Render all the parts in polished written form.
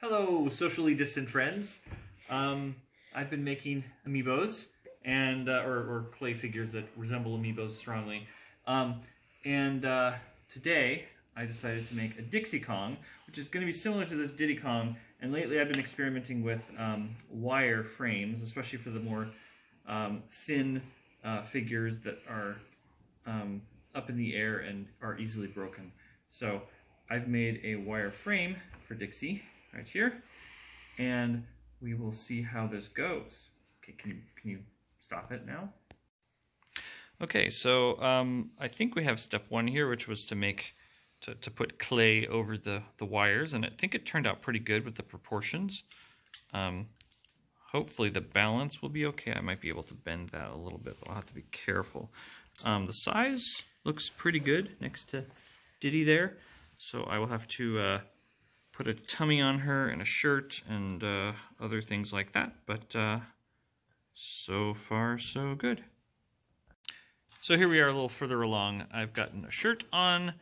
Hello, socially distant friends. I've been making amiibos and or clay figures that resemble amiibos strongly. Today I decided to make a Dixie Kong, which is going to be similar to this Diddy Kong. And lately I've been experimenting with wire frames, especially for the more thin figures that are up in the air and are easily broken. So I've made a wire frame for Dixie right here, and we will see how this goes. Okay, can you stop it now? Okay, so I think we have step one here, which was to put clay over the wires, and I think it turned out pretty good with the proportions. Hopefully the balance will be okay. I might be able to bend that a little bit, but I'll have to be careful. The size looks pretty good next to Diddy there, so I will have to put a tummy on her and a shirt and other things like that, but so far so good. So here we are a little further along. I've gotten a shirt on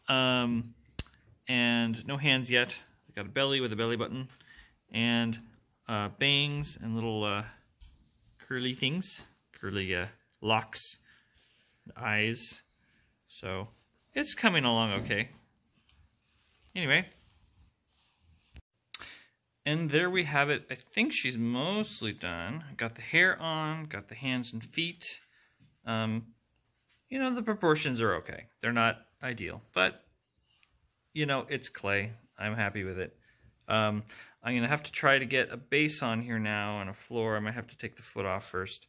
and no hands yet. I've got a belly with a belly button and bangs and little curly things, curly locks, eyes. So it's coming along okay. Anyway. And there we have it. I think she's mostly done. Got the hair on, got the hands and feet. You know, the proportions are okay. They're not ideal, but you know, it's clay. I'm happy with it. I'm gonna have to try to get a base on here now and a floor. I might have to take the foot off first.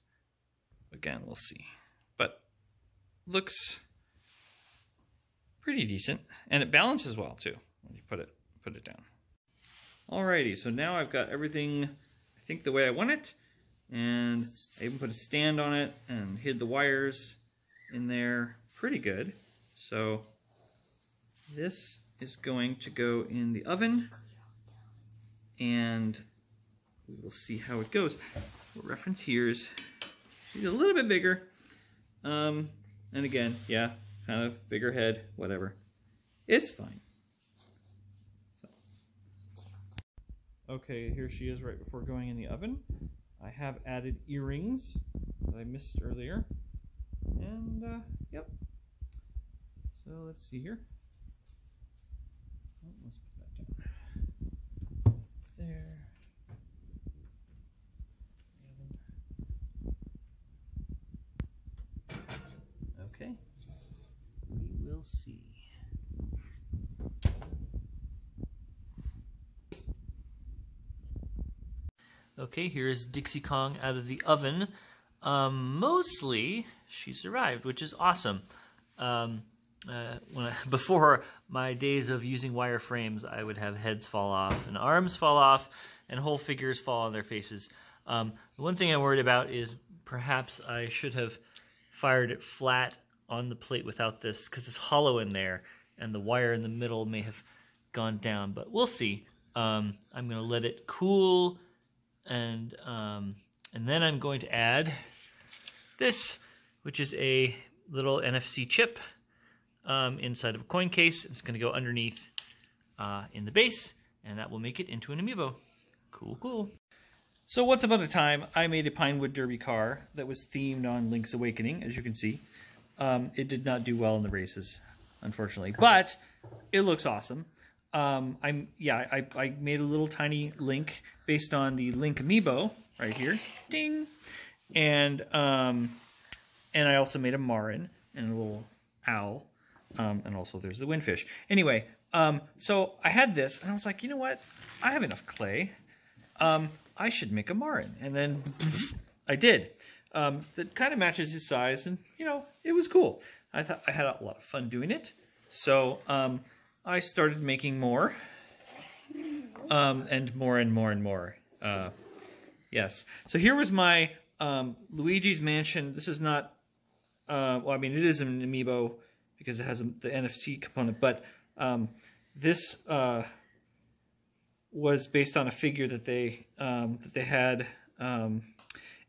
Again, we'll see. But looks pretty decent, and it balances well too when you put it down. Alrighty, so now I've got everything, I think, the way I want it, and I even put a stand on it and hid the wires in there pretty good. So this is going to go in the oven, and we will see how it goes. The reference here is she's a little bit bigger, and again, yeah, kind of bigger head, whatever. It's fine. Okay, here she is right before going in the oven. I have added earrings that I missed earlier. And, yep. So let's see here. Oh, let's put that down. There. Okay. We will see. Okay, here is Dixie Kong out of the oven. Mostly, she survived, which is awesome. Before my days of using wire frames, I would have heads fall off and arms fall off and whole figures fall on their faces. The one thing I'm worried about is perhaps I should have fired it flat on the plate without this, because it's hollow in there and the wire in the middle may have gone down, but we'll see. I'm going to let it cool. And then I'm going to add this, which is a little NFC chip inside of a coin case. It's going to go underneath in the base, and that will make it into an amiibo. Cool, cool. So once upon a time, I made a Pinewood Derby car that was themed on Link's Awakening, as you can see. It did not do well in the races, unfortunately, but it looks awesome. I made a little tiny Link based on the Link amiibo right here, ding, and I also made a Marin and a little owl, and also there's the windfish. Anyway, so I had this, and I was like, you know what? I have enough clay. I should make a Marin, and then I did. That kind of matches his size, and you know, it was cool. I thought I had a lot of fun doing it, so I started making more, and more and more and more. Yes. So here was my Luigi's Mansion. This is not, well, I mean, it is an amiibo because it has the NFC component, but this was based on a figure that they had, and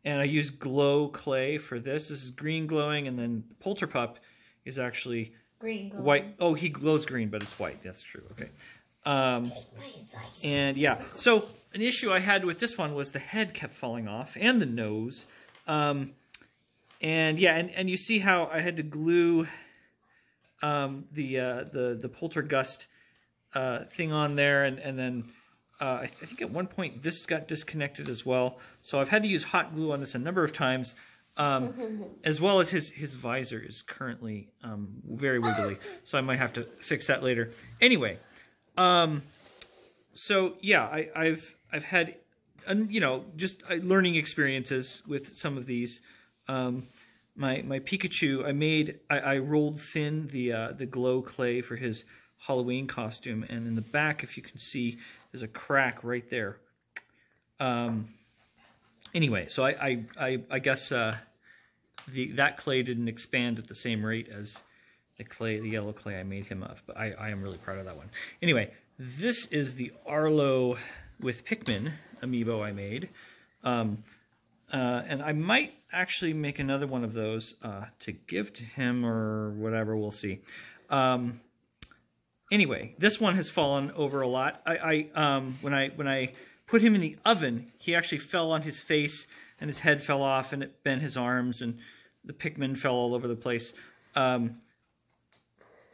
I used glow clay for this. This is green glowing, and then Polterpup is actually green glowing. White. Oh, he glows green, but it's white. That's true. Okay. And yeah, so an issue I had with this one was the head kept falling off and the nose. And yeah, and you see how I had to glue the poltergust thing on there, and then I think at one point this got disconnected as well. So I've had to use hot glue on this a number of times, as well as his visor is currently very wiggly, so I might have to fix that later. Anyway, so yeah, I've had just learning experiences with some of these. My Pikachu, I rolled thin the glow clay for his Halloween costume, and in the back, if you can see, there's a crack right there. Anyway, so I guess that clay didn't expand at the same rate as the yellow clay I made him of, but I am really proud of that one. Anyway, this is the Arlo with Pikmin amiibo I made. And I might actually make another one of those to give to him or whatever. We'll see. Anyway, this one has fallen over a lot. When I put him in the oven, he actually fell on his face and his head fell off and it bent his arms and the Pikmin fell all over the place.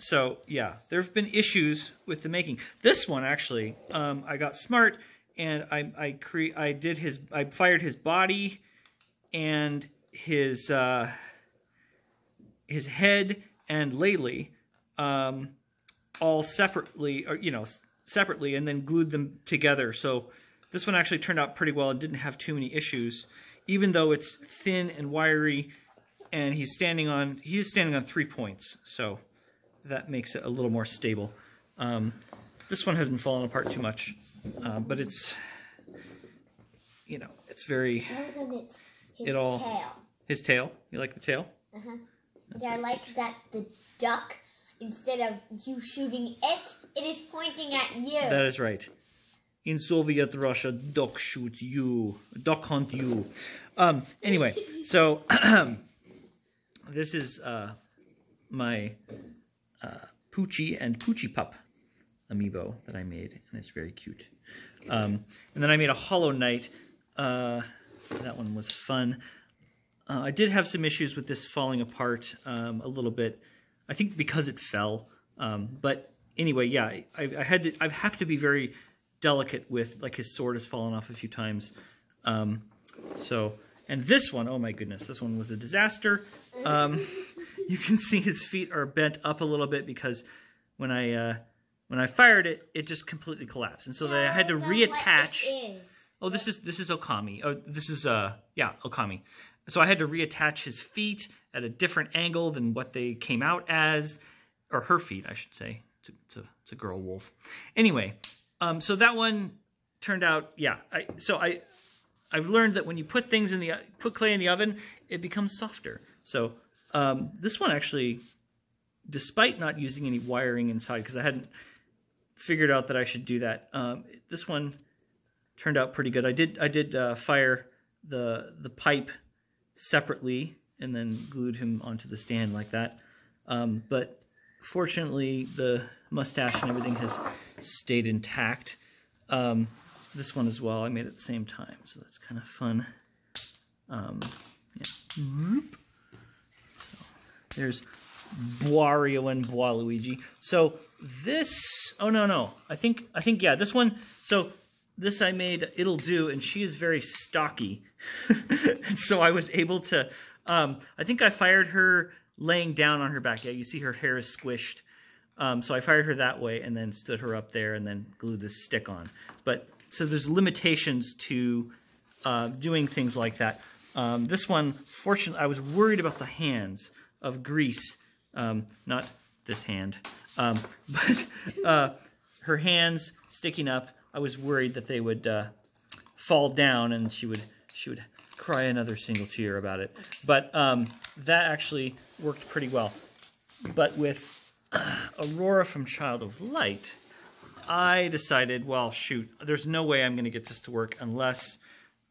So yeah, there have been issues with the making. This one actually, I got smart and I fired his body and his head and Laylee all separately, and then glued them together. So this one actually turned out pretty well and didn't have too many issues, even though it's thin and wiry, and he's standing on 3 points, so that makes it a little more stable. This one hasn't fallen apart too much, but it's it's very. Tail. His tail? You like the tail? Uh-huh. Yeah, I like that the duck, instead of you shooting it, it is pointing at you. That is right. In Soviet Russia, duck shoots you. Duck hunt you. Anyway, so this is my Poochie and Poochie Pup amiibo that I made, and it's very cute. And then I made a Hollow Knight. That one was fun. I did have some issues with this falling apart a little bit. I think because it fell. But anyway, yeah, I have to be very delicate with, like, his sword has fallen off a few times. And this one, oh my goodness, this one was a disaster. You can see his feet are bent up a little bit because when I fired it, it just completely collapsed, and so I had to reattach. Oh, this is Okami. Oh, this is Okami. So I had to reattach his feet at a different angle than what they came out as, or her feet, I should say. It's a girl wolf. Anyway, so that one turned out. Yeah. I've learned that when you put clay in the oven, it becomes softer. So this one actually, despite not using any wiring inside, because I hadn't figured out that I should do that, this one turned out pretty good. I did fire the pipe separately and then glued him onto the stand like that. But fortunately, the mustache and everything has stayed intact. This one as well, I made at the same time, so that's kind of fun. Yeah. So there's Wario and Waluigi. So this, oh no, I think yeah, this one. So this I made It'll Do, and she is very stocky, and so I was able to. I think I fired her laying down on her back. Yeah, you see her hair is squished. So I fired her that way, and then stood her up there, and then glued this stick on. But so there's limitations to doing things like that. This one, fortunately, I was worried about the hands of Grease, not this hand, but her hands sticking up. I was worried that they would fall down, and she would cry another single tear about it. But that actually worked pretty well. But with Aurora from Child of Light, I decided, well, shoot, there's no way I'm going to get this to work unless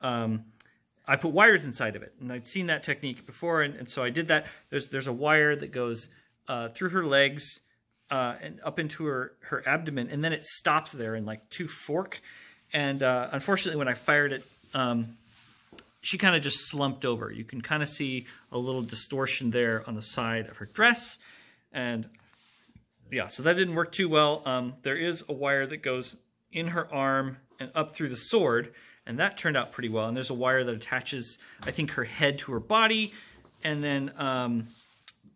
I put wires inside of it. And I'd seen that technique before, and so I did that. There's a wire that goes through her legs and up into her abdomen, and then it stops there in like 2 fork. And unfortunately, when I fired it, she kind of just slumped over. You can kind of see a little distortion there on the side of her dress. And yeah, so that didn't work too well. There is a wire that goes in her arm and up through the sword, and that turned out pretty well. And there's a wire that attaches, I think, her head to her body, and then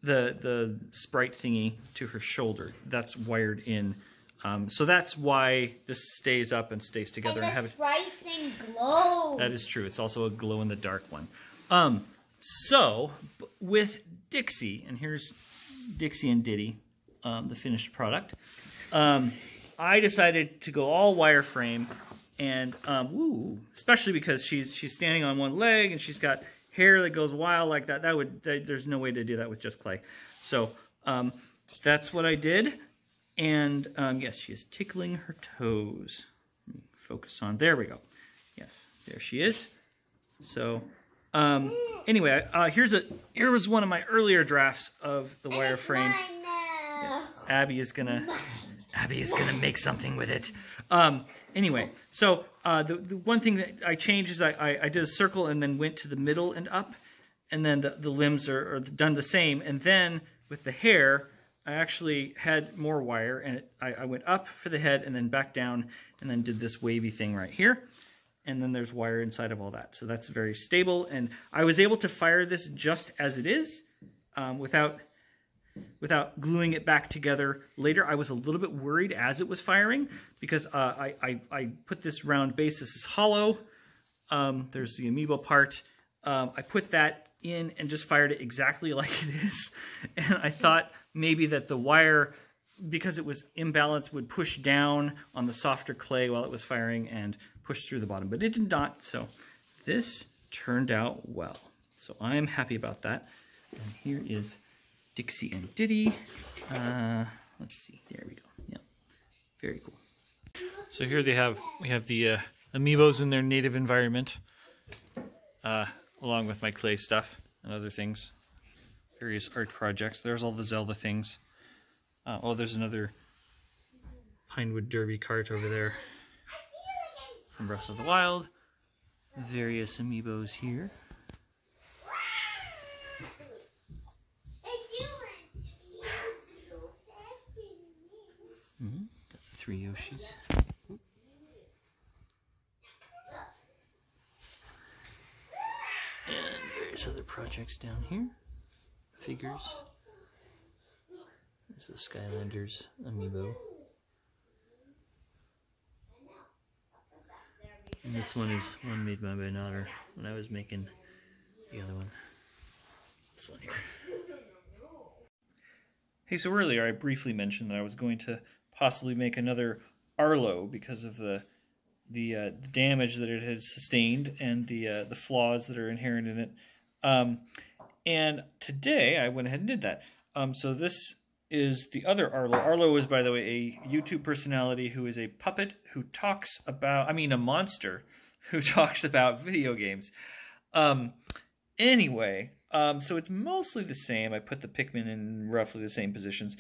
the sprite thingy to her shoulder. That's wired in. So that's why this stays up and stays together. And the sprite thing glows. That is true. It's also a glow-in-the-dark one. So with Dixie, and here's Dixie and Diddy, the finished product, I decided to go all wireframe, and especially because she's standing on one leg and she's got hair that goes wild like that. There's no way to do that with just clay. So that's what I did. And yes, she is tickling her toes. Let me focus on. There we go. Yes, there she is. So anyway, here was one of my earlier drafts of the wireframe. Yeah, Abby is gonna make something with it. Anyway, so the one thing that I changed is I did a circle and then went to the middle and up, and then the limbs are done the same. And then with the hair, I actually had more wire, and I went up for the head and then back down, and then did this wavy thing right here. And then there's wire inside of all that. So that's very stable. And I was able to fire this just as it is, without gluing it back together later. I was a little bit worried as it was firing, because I put this round base. This is hollow. There's the amiibo part. I put that in and just fired it exactly like it is. And I thought maybe that the wire, because it was imbalanced, would push down on the softer clay while it was firing and push through the bottom. But it did not. So this turned out well. So I'm happy about that. And here is Dixie and Diddy. Let's see. There we go. Yep. Very cool. So here we have the amiibos in their native environment, along with my clay stuff and other things, various art projects. There's all the Zelda things. Oh, there's another Pinewood Derby cart over there from Breath of the Wild. Various amiibos here. Got the 3 Yoshis. And various other projects down here. Figures. There's the Skylanders amiibo. And this one is one made by my daughter when I was making the other one. This one here. Hey, so earlier I briefly mentioned that I was going to possibly make another Arlo because of the damage that it has sustained and the flaws that are inherent in it. And today I went ahead and did that. So this is the other Arlo. Arlo is, by the way, a YouTube personality who is a puppet who talks about, a monster who talks about video games. Anyway, so it's mostly the same. I put the Pikmin in roughly the same positions.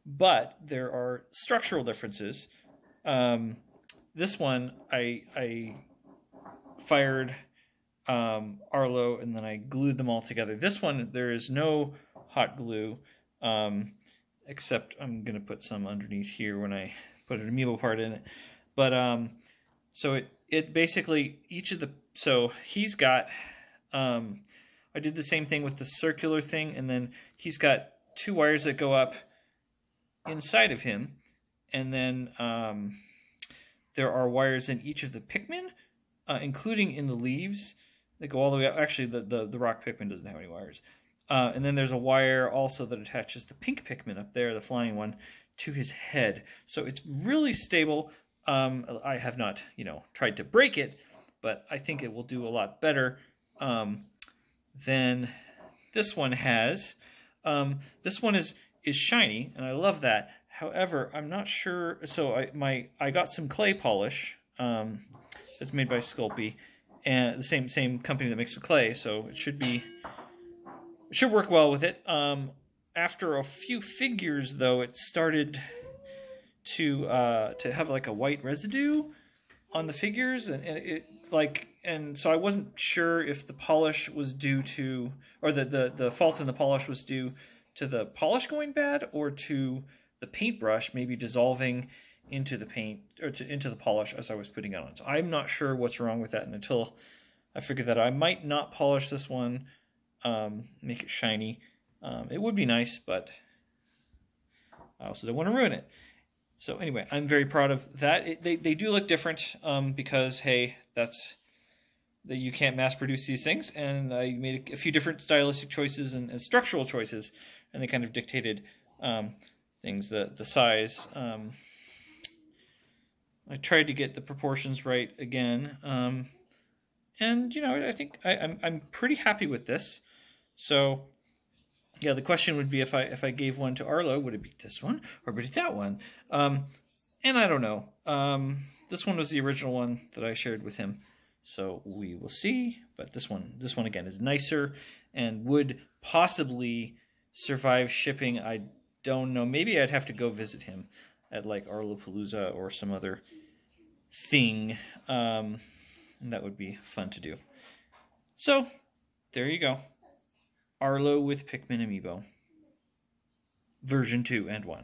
But there are structural differences. This one, I fired Arlo and then I glued them all together. This one, there is no hot glue, except I'm going to put some underneath here when I put an amiibo part in it. But so it basically, so he's got, I did the same thing with the circular thing, and then he's got 2 wires that go up inside of him, and then there are wires in each of the Pikmin, including in the leaves that go all the way up. Actually, the rock Pikmin doesn't have any wires. And then there's a wire also that attaches the pink Pikmin up there, the flying one, to his head. So it's really stable. I have not, tried to break it, but I think it will do a lot better than this one has. This one is shiny, and I love that. However, I'm not sure. So I got some clay polish that's made by Sculpey, and the same company that makes the clay. So it should work well with it. after a few figures, though, it started to have like a white residue on the figures, and so I wasn't sure if the polish was due to, or the fault in the polish was due to the polish going bad, or to the paintbrush maybe dissolving into the paint, or into the polish as I was putting it on. So I'm not sure what's wrong with that, and until I figured that I might not polish this one, make it shiny. It would be nice, but I also don't want to ruin it. So anyway, I'm very proud of that. They do look different because, hey, you can't mass produce these things, and I made a few different stylistic choices and structural choices, and they kind of dictated things. The size. I tried to get the proportions right again, and I think I'm pretty happy with this. So yeah, the question would be, if I gave one to Arlo, would it be this one or would it be that one? And I don't know. This one was the original one that I shared with him, so we will see. But this one again is nicer and would possibly survive shipping. I don't know. Maybe I'd have to go visit him at like Arlopalooza or some other thing, and that would be fun to do. So there you go. Arlo with Pikmin Amiibo. Version 2 and 1.